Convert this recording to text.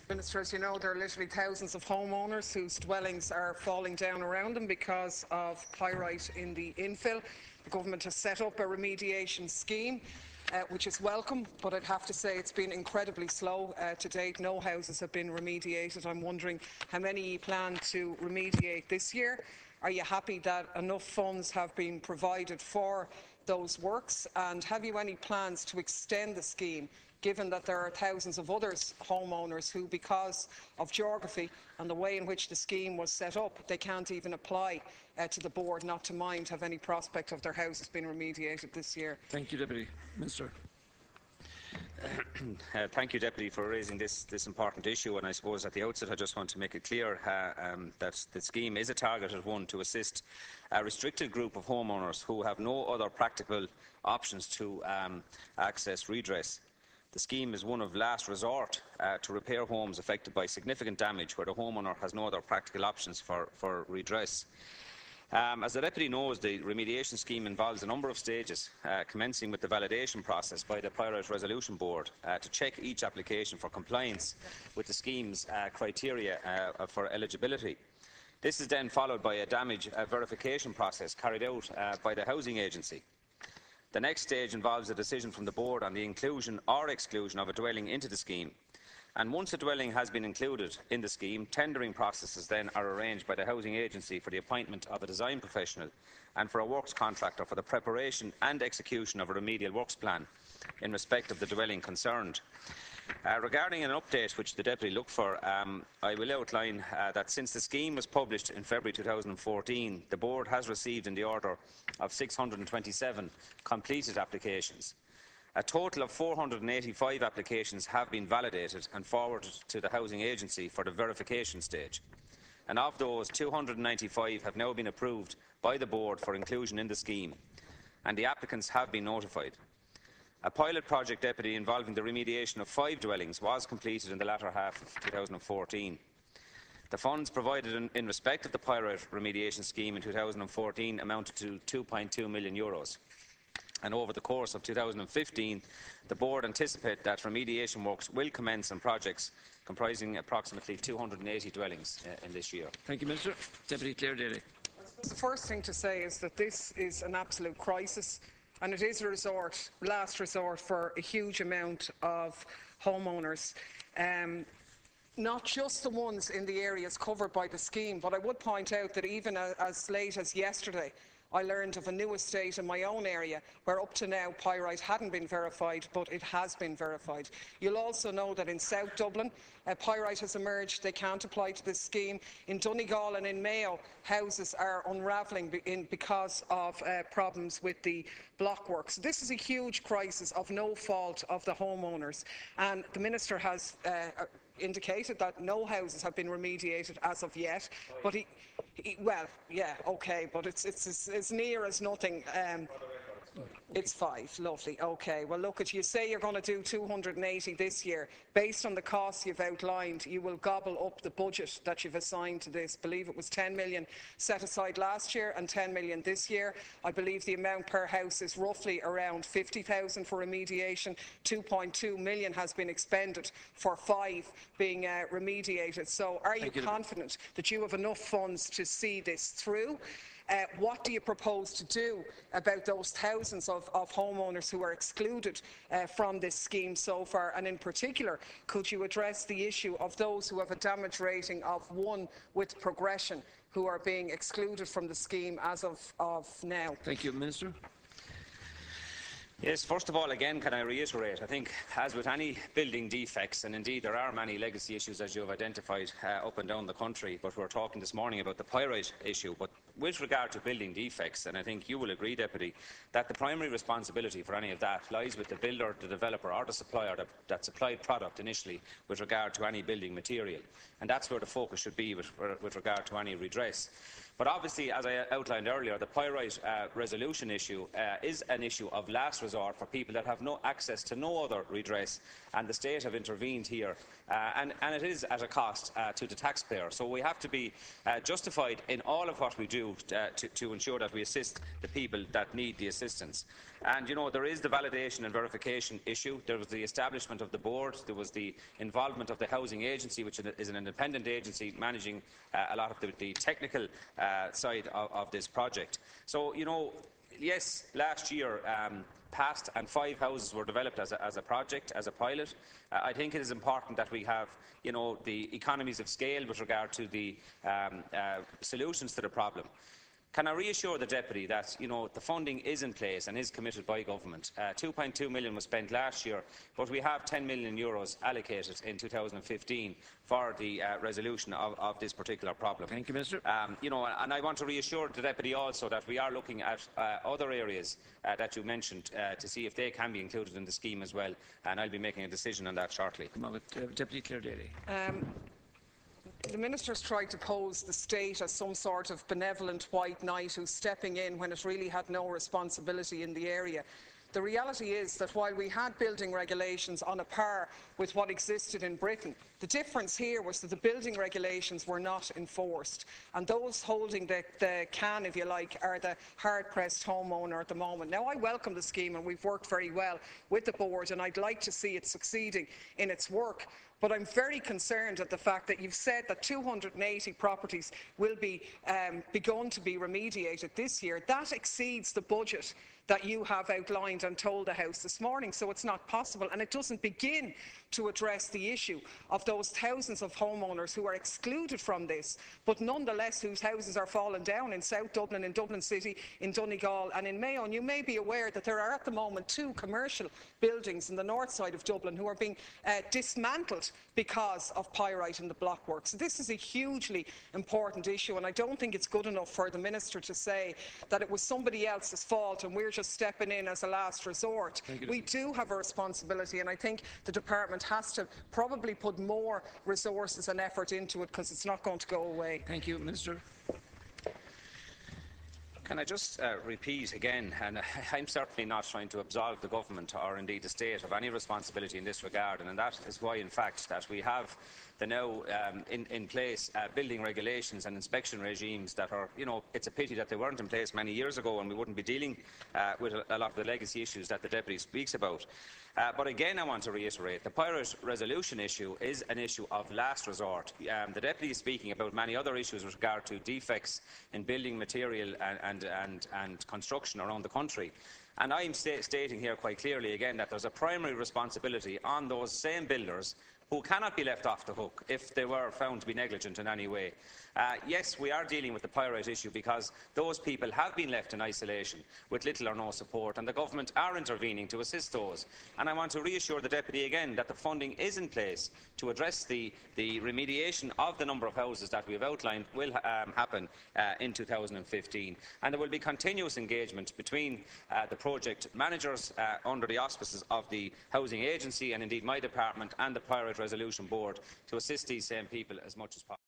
Minister, as you know, there are literally thousands of homeowners whose dwellings are falling down around them because of pyrite in the infill. The government has set up a remediation scheme, which is welcome, but I'd have to say it's been incredibly slow to date. No houses have been remediated. I'm wondering how many you plan to remediate this year. Are you happy that enough funds have been provided for those works? And have you any plans to extend the scheme, given that there are thousands of other homeowners who, because of geography and the way in which the scheme was set up, they can't even apply to the board, not to mind have any prospect of their houses being remediated this year? Thank you, Deputy Minister. Thank you, Deputy, for raising this important issue. And I suppose at the outset I just want to make it clear that the scheme is a targeted one to assist a restricted group of homeowners who have no other practical options to access redress. The scheme is one of last resort to repair homes affected by significant damage where the homeowner has no other practical options for redress. As the Deputy knows, the remediation scheme involves a number of stages, commencing with the validation process by the Pyrite Resolution Board to check each application for compliance with the scheme's criteria for eligibility. This is then followed by a damage verification process carried out by the Housing Agency. The next stage involves a decision from the Board on the inclusion or exclusion of a dwelling into the scheme. And once a dwelling has been included in the scheme, tendering processes then are arranged by the Housing Agency for the appointment of a design professional and for a works contractor for the preparation and execution of a remedial works plan in respect of the dwelling concerned. Regarding an update which the Deputy looked for, I will outline that since the scheme was published in February 2014, the Board has received in the order of 627 completed applications. A total of 485 applications have been validated and forwarded to the Housing Agency for the verification stage. And of those, 295 have now been approved by the Board for inclusion in the scheme, and the applicants have been notified. A pilot project, Deputy, involving the remediation of 5 dwellings was completed in the latter half of 2014. The funds provided in respect of the Pyrite remediation scheme in 2014 amounted to €2.2 million. And over the course of 2015, the Board anticipate that remediation works will commence on projects comprising approximately 280 dwellings in this year. Thank you, Minister. Deputy Clare Daly. The first thing to say is that this is an absolute crisis, and it is a last resort for a huge amount of homeowners. Not just the ones in the areas covered by the scheme, but I would point out that even as late as yesterday, I learned of a new estate in my own area where up to now pyrite hadn't been verified, but it has been verified. You'll also know that in South Dublin, pyrite has emerged. They can't apply to this scheme. In Donegal and in Mayo, houses are unravelling because of problems with the blockworks. This is a huge crisis of no fault of the homeowners, and the Minister has indicated that no houses have been remediated as of yet, but well, yeah, okay, but it's as near as nothing. It's 5, lovely, okay. Well, look, you say you're going to do 280 this year. Based on the costs you've outlined, you will gobble up the budget that you've assigned to this. I believe it was 10 million set aside last year and 10 million this year. I believe the amount per house is roughly around 50,000 for remediation. 2.2 million has been expended for 5 being remediated. So are you confident that you have enough funds to see this through? What do you propose to do about those thousands of homeowners who are excluded from this scheme so far? And in particular, could you address the issue of those who have a damage rating of 1 with progression who are being excluded from the scheme as of now? Thank you, Minister. Yes, first of all, again, can I reiterate, I think, as with any building defects, and indeed there are many legacy issues, as you have identified, up and down the country, but we're talking this morning about the pyrite issue. But with regard to building defects, and I think you will agree, Deputy, that the primary responsibility for any of that lies with the builder, the developer or the supplier that supplied product initially with regard to any building material. And that's where the focus should be with regard to any redress. But obviously, as I outlined earlier, the Pyrite resolution issue is an issue of last resort for people that have no access to no other redress, and the state have intervened here, and it is at a cost to the taxpayer. So we have to be justified in all of what we do to ensure that we assist the people that need the assistance. And, you know, there is the validation and verification issue. There was the establishment of the board. There was the involvement of the Housing Agency, which is an independent agency managing a lot of the technical side of this project. So, you know, yes, last year passed and 5 houses were developed as a project, as a pilot. I think it is important that we have, you know, the economies of scale with regard to the solutions to the problem. Can I reassure the Deputy that, you know, the funding is in place and is committed by government? 2.2 million was spent last year, but we have 10 million euros allocated in 2015 for the resolution of this particular problem. Thank you, Minister. You know, and I want to reassure the Deputy also that we are looking at other areas that you mentioned to see if they can be included in the scheme as well, and I'll be making a decision on that shortly. Come on with Deputy Clare Daly. The Minister's tried to pose the state as some sort of benevolent white knight who's stepping in when it really had no responsibility in the area. The reality is that while we had building regulations on a par with what existed in Britain, the difference here was that the building regulations were not enforced, and those holding the can, if you like, are the hard-pressed homeowner at the moment. Now, I welcome the scheme, and we've worked very well with the board, and I'd like to see it succeeding in its work. But I'm very concerned at the fact that you've said that 280 properties will be begun to be remediated this year. That exceeds the budget that you have outlined and told the House this morning, so it's not possible, and it doesn't begin to address the issue of those thousands of homeowners who are excluded from this, but nonetheless whose houses are falling down in South Dublin, in Dublin City, in Donegal and in Mayo. And you may be aware that there are at the moment 2 commercial buildings in the north side of Dublin who are being dismantled because of Pyrite in the blockwork. So this is a hugely important issue, and I don't think it's good enough for the Minister to say that it was somebody else's fault and we're just stepping in as a last resort. We do have a responsibility, and I think the Department has to probably put more resources and effort into it, because it's not going to go away. Thank you, Minister. Can I just repeat again, and I'm certainly not trying to absolve the government or indeed the state of any responsibility in this regard, and that is why, in fact, that we have the now in place building regulations and inspection regimes that are, you know, it's a pity that they weren't in place many years ago, and we wouldn't be dealing with a lot of the legacy issues that the Deputy speaks about. But again, I want to reiterate, the Pyrite resolution issue is an issue of last resort. The Deputy is speaking about many other issues with regard to defects in building material and construction around the country. And I'm stating here quite clearly again that there's a primary responsibility on those same builders who cannot be left off the hook if they were found to be negligent in any way. Yes, we are dealing with the Pyrite issue because those people have been left in isolation with little or no support, and the government are intervening to assist those. And I want to reassure the Deputy again that the funding is in place to address the remediation of the number of houses that we have outlined will happen in 2015. And there will be continuous engagement between the project managers under the auspices of the Housing Agency and indeed my department and the Pyrite Resolution Board to assist these same people as much as possible.